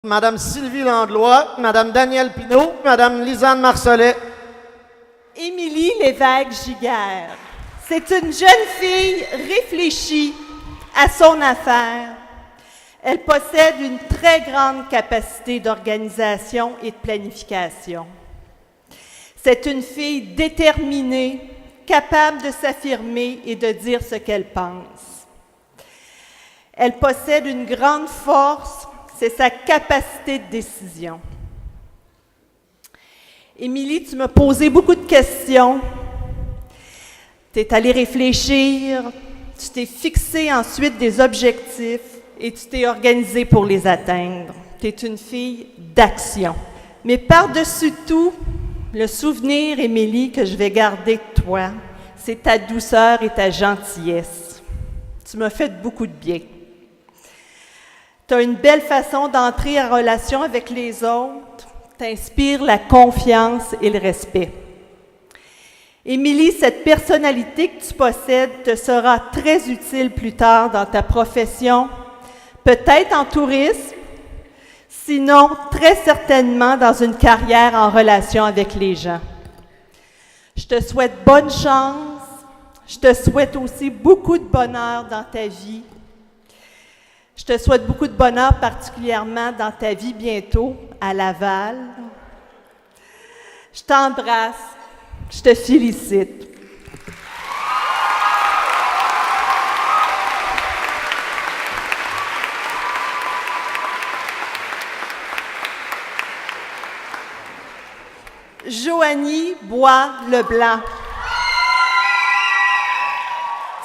Madame Sylvie Landlois, Madame Danielle Pinault, Madame Lisanne Marcelet. Émilie Lévesque-Giguère. C'est une jeune fille réfléchie à son affaire. Elle possède une très grande capacité d'organisation et de planification. C'est une fille déterminée, capable de s'affirmer et de dire ce qu'elle pense. Elle possède une grande force, c'est sa capacité de décision. Émilie, tu m'as posé beaucoup de questions. Tu es allée réfléchir, tu t'es fixé ensuite des objectifs et tu t'es organisée pour les atteindre. Tu es une fille d'action. Mais par-dessus tout, le souvenir, Émilie, que je vais garder de toi, c'est ta douceur et ta gentillesse. Tu m'as fait beaucoup de bien. Tu as une belle façon d'entrer en relation avec les autres. T'inspires la confiance et le respect. Émilie, cette personnalité que tu possèdes te sera très utile plus tard dans ta profession, peut-être en tourisme, sinon très certainement dans une carrière en relation avec les gens. Je te souhaite bonne chance. Je te souhaite aussi beaucoup de bonheur dans ta vie. Je te souhaite beaucoup de bonheur, particulièrement dans ta vie bientôt à Laval. Je t'embrasse. Je te félicite. Joanie Bois-Leblanc.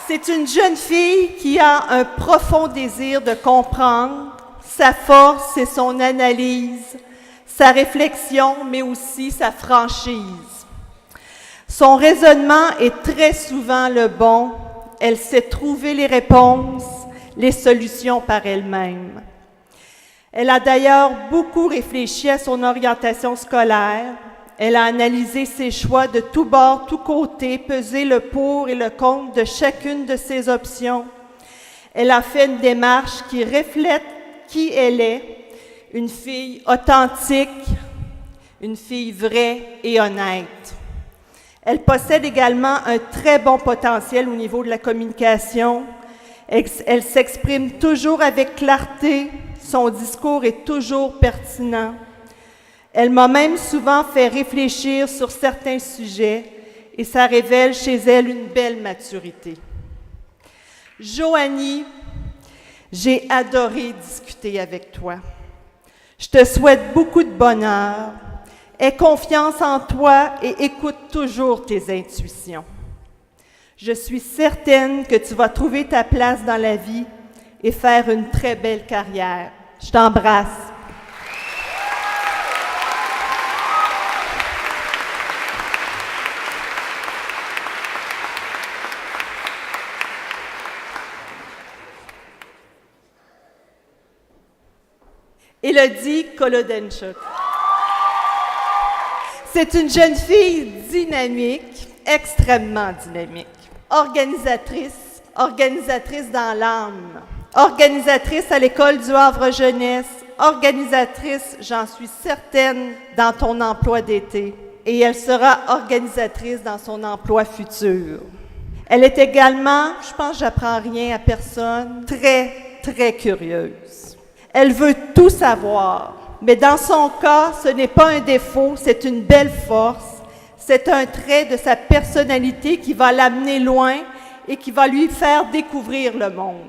C'est une jeune fille qui a un profond désir de comprendre. Sa force, c'est son analyse, sa réflexion, mais aussi sa franchise. Son raisonnement est très souvent le bon. Elle sait trouver les réponses, les solutions par elle-même. Elle a d'ailleurs beaucoup réfléchi à son orientation scolaire. Elle a analysé ses choix de tous bords, tous côtés, pesé le pour et le contre de chacune de ses options. Elle a fait une démarche qui reflète qui elle est, une fille authentique, une fille vraie et honnête. Elle possède également un très bon potentiel au niveau de la communication. Elle s'exprime toujours avec clarté, son discours est toujours pertinent. Elle m'a même souvent fait réfléchir sur certains sujets et ça révèle chez elle une belle maturité. Joanie, j'ai adoré discuter avec toi. Je te souhaite beaucoup de bonheur. Aie confiance en toi et écoute toujours tes intuitions. Je suis certaine que tu vas trouver ta place dans la vie et faire une très belle carrière. Je t'embrasse. Élodie Kolodenchuk. C'est une jeune fille dynamique, extrêmement dynamique, organisatrice dans l'âme, organisatrice à l'École du Havre Jeunesse, organisatrice, j'en suis certaine, dans ton emploi d'été, et elle sera organisatrice dans son emploi futur. Elle est également, je pense que j'apprends rien à personne, très, très curieuse. Elle veut tout savoir, mais dans son cas, ce n'est pas un défaut, c'est une belle force. C'est un trait de sa personnalité qui va l'amener loin et qui va lui faire découvrir le monde.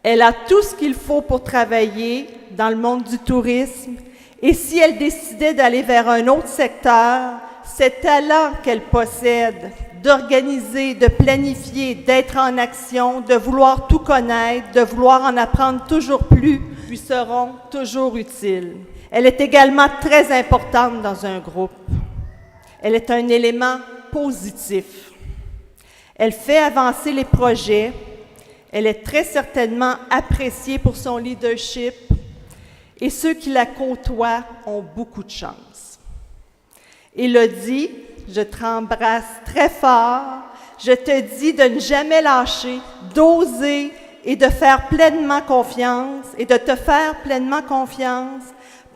Elle a tout ce qu'il faut pour travailler dans le monde du tourisme et si elle décidait d'aller vers un autre secteur, ces talents qu'elle possède d'organiser, de planifier, d'être en action, de vouloir tout connaître, de vouloir en apprendre toujours plus, lui seront toujours utiles. Elle est également très importante dans un groupe. Elle est un élément positif. Elle fait avancer les projets. Elle est très certainement appréciée pour son leadership et ceux qui la côtoient ont beaucoup de chance. Élodie, je te embrasse très fort. Je te dis de ne jamais lâcher, d'oser et de faire pleinement confiance et de te faire pleinement confiance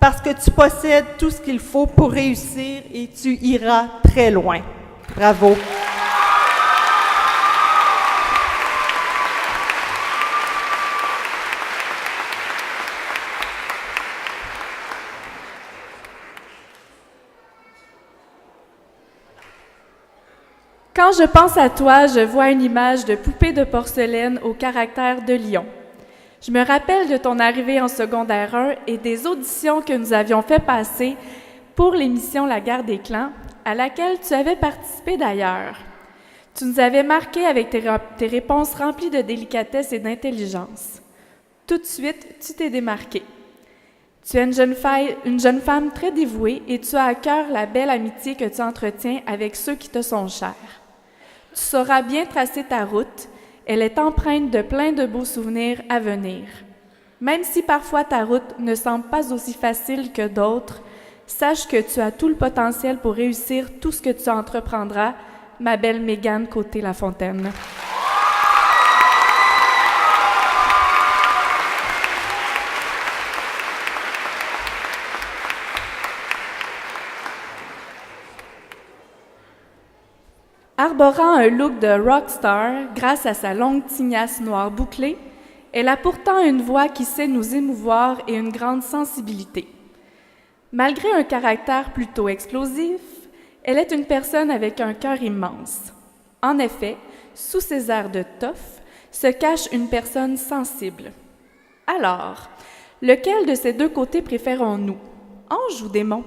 parce que tu possèdes tout ce qu'il faut pour réussir et tu iras très loin. Bravo. Quand je pense à toi, je vois une image de poupée de porcelaine au caractère de lion. Je me rappelle de ton arrivée en secondaire 1 et des auditions que nous avions fait passer pour l'émission La Guerre des clans, à laquelle tu avais participé d'ailleurs. Tu nous avais marqué avec tes réponses remplies de délicatesse et d'intelligence. Tout de suite, tu t'es démarquée. Tu es une jeune femme très dévouée et tu as à cœur la belle amitié que tu entretiens avec ceux qui te sont chers. Tu sauras bien tracer ta route, elle est empreinte de plein de beaux souvenirs à venir. Même si parfois ta route ne semble pas aussi facile que d'autres, sache que tu as tout le potentiel pour réussir tout ce que tu entreprendras, ma belle Mégane Côté-Lafontaine. Arborant un look de rockstar grâce à sa longue tignasse noire bouclée, elle a pourtant une voix qui sait nous émouvoir et une grande sensibilité. Malgré un caractère plutôt explosif, elle est une personne avec un cœur immense. En effet, sous ses airs de toffe se cache une personne sensible. Alors, lequel de ces deux côtés préférons-nous, ange ou démon?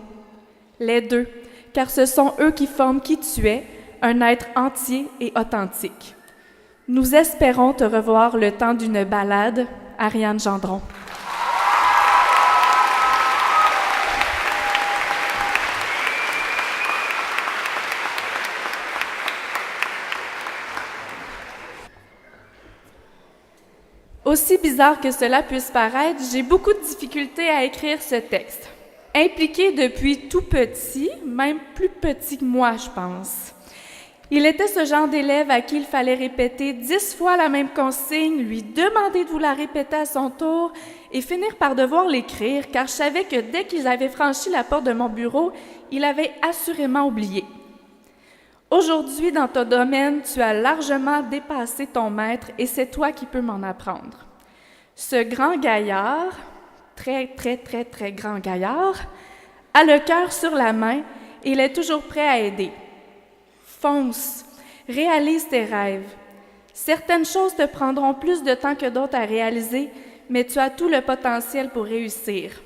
Les deux, car ce sont eux qui forment qui tu es, un être entier et authentique. Nous espérons te revoir le temps d'une balade, Ariane Gendron. Aussi bizarre que cela puisse paraître, j'ai beaucoup de difficultés à écrire ce texte. Impliqué depuis tout petit, même plus petit que moi, je pense. Il était ce genre d'élève à qui il fallait répéter 10 fois la même consigne, lui demander de vous la répéter à son tour et finir par devoir l'écrire, car je savais que dès qu'ils avaient franchi la porte de mon bureau, il avait assurément oublié. Aujourd'hui, dans ton domaine, tu as largement dépassé ton maître et c'est toi qui peux m'en apprendre. Ce grand gaillard, très grand gaillard, a le cœur sur la main et il est toujours prêt à aider. Fonce, réalise tes rêves. Certaines choses te prendront plus de temps que d'autres à réaliser, mais tu as tout le potentiel pour réussir.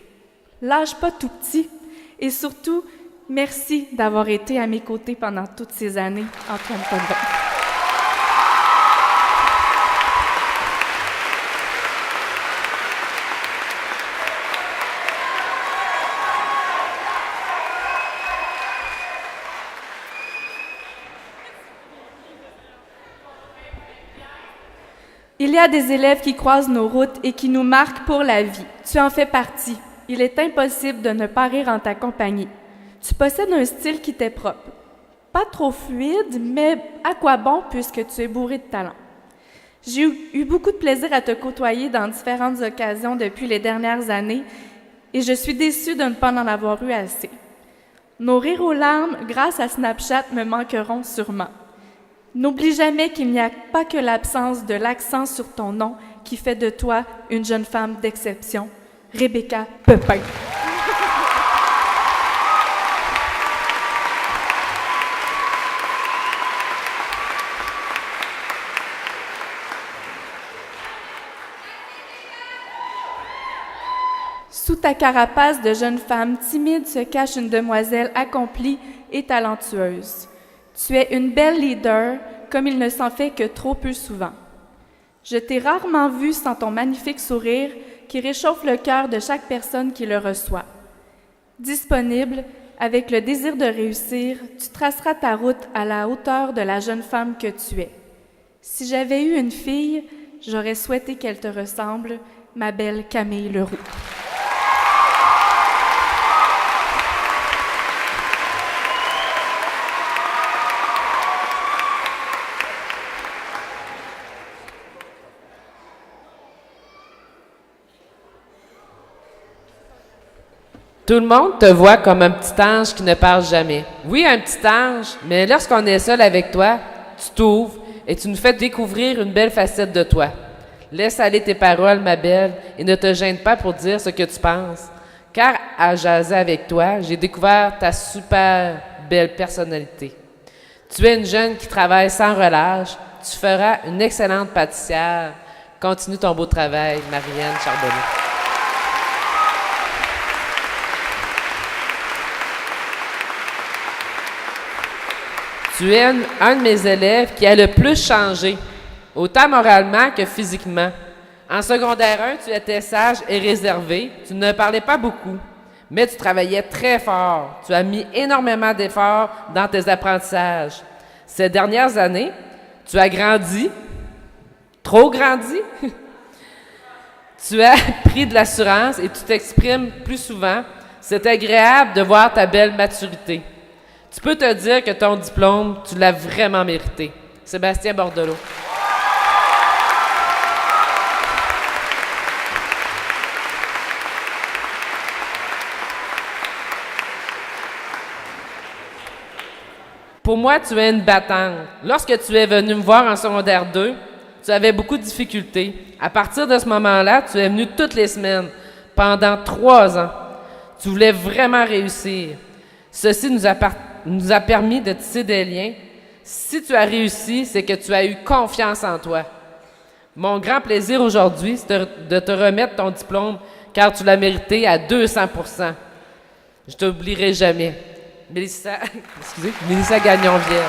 Lâche pas tout petit et surtout, merci d'avoir été à mes côtés pendant toutes ces années, Antoine Potvin. Il y a des élèves qui croisent nos routes et qui nous marquent pour la vie. Tu en fais partie. Il est impossible de ne pas rire en ta compagnie. Tu possèdes un style qui t'est propre. Pas trop fluide, mais à quoi bon puisque tu es bourré de talent. J'ai eu beaucoup de plaisir à te côtoyer dans différentes occasions depuis les dernières années et je suis déçue de ne pas en avoir eu assez. Nos rires aux larmes, grâce à Snapchat, me manqueront sûrement. N'oublie jamais qu'il n'y a pas que l'absence de l'accent sur ton nom qui fait de toi une jeune femme d'exception, Rebecca Pepin. Sous ta carapace de jeune femme timide se cache une demoiselle accomplie et talentueuse. Tu es une belle leader, comme il ne s'en fait que trop peu souvent. Je t'ai rarement vue sans ton magnifique sourire qui réchauffe le cœur de chaque personne qui le reçoit. Disponible, avec le désir de réussir, tu traceras ta route à la hauteur de la jeune femme que tu es. Si j'avais eu une fille, j'aurais souhaité qu'elle te ressemble, ma belle Camille Leroux. Tout le monde te voit comme un petit ange qui ne parle jamais. Oui, un petit ange, mais lorsqu'on est seul avec toi, tu t'ouvres et tu nous fais découvrir une belle facette de toi. Laisse aller tes paroles, ma belle, et ne te gêne pas pour dire ce que tu penses. Car à jaser avec toi, j'ai découvert ta super belle personnalité. Tu es une jeune qui travaille sans relâche. Tu feras une excellente pâtissière. Continue ton beau travail, Marianne Charbonneau. Tu es un de mes élèves qui a le plus changé, autant moralement que physiquement. En secondaire 1, tu étais sage et réservé. Tu ne parlais pas beaucoup, mais tu travaillais très fort. Tu as mis énormément d'efforts dans tes apprentissages. Ces dernières années, tu as grandi, trop grandi. Tu as pris de l'assurance et tu t'exprimes plus souvent. C'est agréable de voir ta belle maturité. Tu peux te dire que ton diplôme, tu l'as vraiment mérité. Sébastien Bordelot. Pour moi, tu es une battante. Lorsque tu es venu me voir en secondaire 2, tu avais beaucoup de difficultés. À partir de ce moment-là, tu es venu toutes les semaines, pendant 3 ans. Tu voulais vraiment réussir. Ceci nous a permis de tisser des liens. Si tu as réussi, c'est que tu as eu confiance en toi. Mon grand plaisir aujourd'hui, c'est de te remettre ton diplôme, car tu l'as mérité à 200%. Je ne t'oublierai jamais. Mélissa Gagnon-Vierge.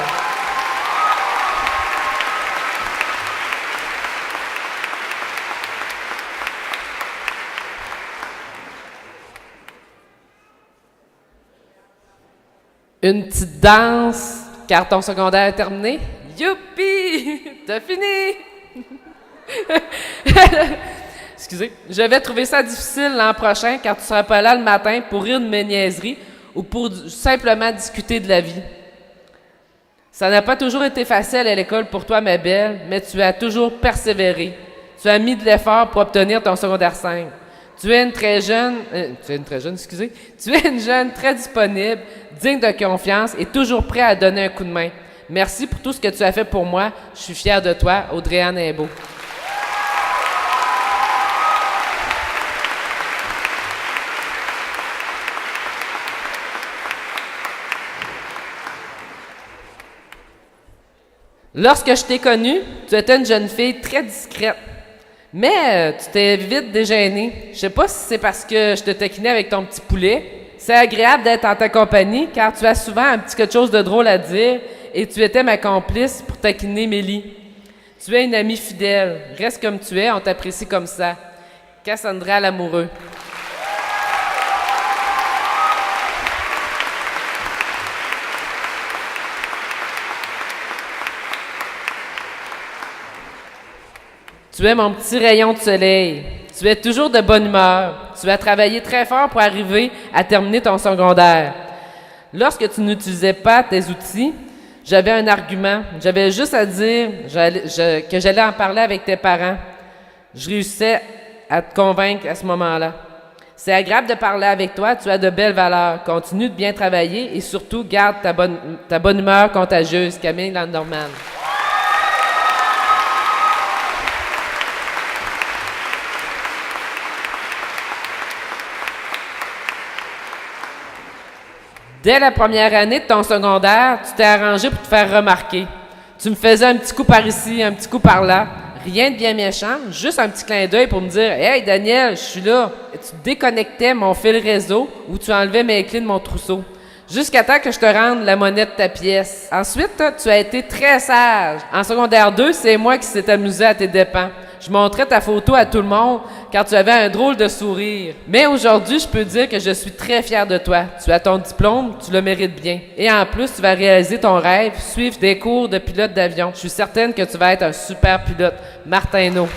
Une petite danse, car ton secondaire est terminé. Youpi! T'as fini! Excusez. Je vais trouver ça difficile l'an prochain, car tu ne seras pas là le matin pour rire de mes niaiseries ou pour simplement discuter de la vie. Ça n'a pas toujours été facile à l'école pour toi, ma belle, mais tu as toujours persévéré. Tu as mis de l'effort pour obtenir ton secondaire 5. Tu es une jeune très disponible, digne de confiance et toujours prêt à donner un coup de main. Merci pour tout ce que tu as fait pour moi. Je suis fière de toi, Audrey-Anne Imbeau. Lorsque je t'ai connue, tu étais une jeune fille très discrète. Mais tu t'es vite déjeunée. Je sais pas si c'est parce que je te taquinais avec ton petit poulet. C'est agréable d'être en ta compagnie car tu as souvent un petit quelque chose de drôle à dire et tu étais ma complice pour taquiner Mélie. Tu es une amie fidèle. Reste comme tu es, on t'apprécie comme ça. Cassandra Lamoureux. Tu es mon petit rayon de soleil. Tu es toujours de bonne humeur. Tu as travaillé très fort pour arriver à terminer ton secondaire. Lorsque tu n'utilisais pas tes outils, j'avais un argument. J'avais juste à dire que j'allais en parler avec tes parents. Je réussissais à te convaincre à ce moment-là. C'est agréable de parler avec toi. Tu as de belles valeurs. Continue de bien travailler et surtout garde ta bonne humeur contagieuse. Camille Landerman. Dès la première année de ton secondaire, tu t'es arrangé pour te faire remarquer. Tu me faisais un petit coup par ici, un petit coup par là. Rien de bien méchant, juste un petit clin d'œil pour me dire « Hey Daniel, je suis là ». Tu déconnectais mon fil réseau ou tu enlevais mes clés de mon trousseau. Jusqu'à temps que je te rende la monnaie de ta pièce. Ensuite, tu as été très sage. En secondaire 2, c'est moi qui s'est amusé à tes dépens. Je montrais ta photo à tout le monde car tu avais un drôle de sourire. Mais aujourd'hui, je peux dire que je suis très fière de toi. Tu as ton diplôme, tu le mérites bien. Et en plus, tu vas réaliser ton rêve, suivre des cours de pilote d'avion. Je suis certaine que tu vas être un super pilote. Martin Naud.